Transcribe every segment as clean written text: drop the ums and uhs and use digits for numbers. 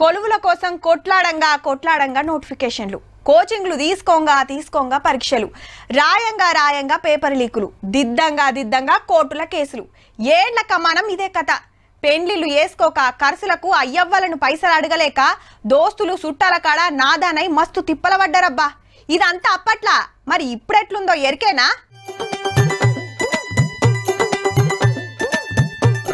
కొలువుల కోసం కొట్లాడంగా నోటిఫికేషన్లు, కోచింగ్లు తీసుకోంగా పరీక్షలు, రాయంగా పేపర్ లీకులు, దిద్దంగా కోర్టుల కేసులు. ఏళ్ల కమానం ఇదే కథ. పెండ్లిళ్ళు వేసుకోక ఖర్చులకు అయ్యవ్వలను పైసలు అడగలేక దోస్తులు చుట్టాల కాడ నాదానై మస్తు తిప్పల పడ్డారబ్బా. ఇదంతా అప్పట్లా, మరి ఇప్పుడెట్లుందో ఎరికేనా?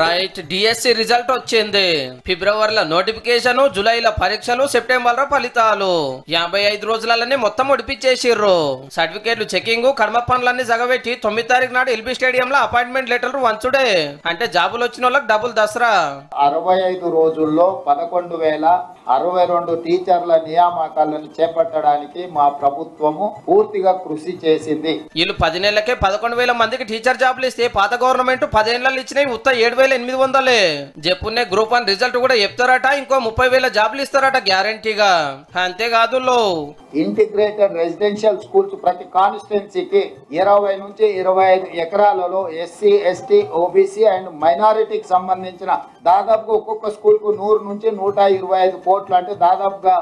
రైట్, డిఎస్సి రిజల్ట్ వచ్చింది. ఫిబ్రవరిలో నోటిఫికేషన్, జూలైలో పరీక్షలు, సెప్టెంబర్ లో ఫలితాలు. 55 రోజులనే మొత్తం ఉడిపించేసిర్రు. సర్టిఫికేట్లు చెకింగ్, కర్మ పనులన్నీ జగబెట్టి 9వ తారీఖు నాడు ఎల్బీ స్టేడియం లో అపాయింట్మెంట్ లెటర్లు వంచుడే. అంటే జాబులు వచ్చిన వాళ్ళకి డబుల్ దసరా. 65 రోజుల్లో 11,062 టీచర్ల నియామకాలను చేపట్టడానికి మా ప్రభుత్వము పూర్తిగా కృషి చేసింది. వీళ్ళు 10 నెలలకే 11,000 మందికి టీచర్ జాబులు ఇస్తే పాత గవర్నమెంట్ 10 ఏళ్ళు ఇచ్చినాయి ఉత్త 7,800. చెప్పునే గ్రూప్ 1 రిజల్ట్ కూడా చెప్తారట, ఇంకో 30,000 జాబులు ఇస్తారట గ్యారంటీగా. అంతేకాదు, ఇంటిగ్రేటెడ్ రెసిడెన్షియల్ స్కూల్స్ ప్రతి కాన్స్టిట్యున్సీకి 20 నుంచి 25 ఎకరాలలో ఎస్సీ, ఎస్టీ, ఓబీసీ అండ్ మైనారిటీకి సంబంధించిన దాదాపుగా ఒక్కొక్క స్కూల్ కు 100 నుంచి 125 కోట్లు, అంటే దాదాపుగా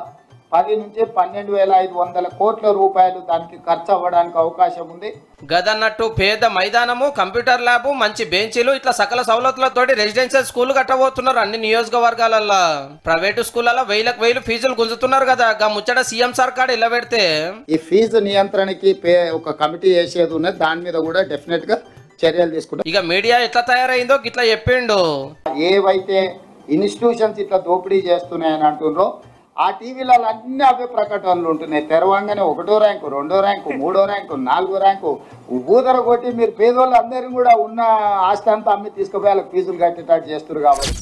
10 నుంచి 12,500 కోట్ల రూపాయలు దానికి ఖర్చు అవ్వడానికి అవకాశం ఉంది. గదన్నట్టు పేద మైదానము, కంప్యూటర్ ల్యాబ్, మంచి బెంచీలు, ఇట్లా సకల సౌలతులతోటి రెసిడెన్షియల్ స్కూల్ కట్టబోతున్నారు అన్ని నియోజకవర్గాలల్లో. ప్రైవేటు స్కూళ్ళలో 1000 ఫీజులు గుంజుతున్నారు కదా. ముచ్చట సీఎం సర్కార్ ఇలా పెడితే ఈ ఫీజు నియంత్రణకి ఒక కమిటీ వేసేది ఉన్నది, దాని మీద కూడా డెఫినెట్ గా చర్యలు తీసుకుంటారు. ఇక మీడియా ఎట్లా తయారైందో ఇట్లా చెప్పిండు. ఏవైతే ఇన్స్టిట్యూషన్స్ ఇట్లా దోపిడీ చేస్తున్నాయని అంటున్నారో ఆ టీవీలలో అన్ని అవే ప్రకటనలు ఉంటున్నాయి. తెరవంగానే 1వ ర్యాంకు, 2వ ర్యాంకు, 3వ ర్యాంకు, 4వ ర్యాంకు ఊదర కొట్టి మీరు పేదోళ్ళు అందరినీ కూడా ఉన్న ఆస్తి అంతా అమ్మి తీసుకుపోయి వాళ్ళకి ఫీజులు కట్టేటట్టు చేస్తున్నారు కాబట్టి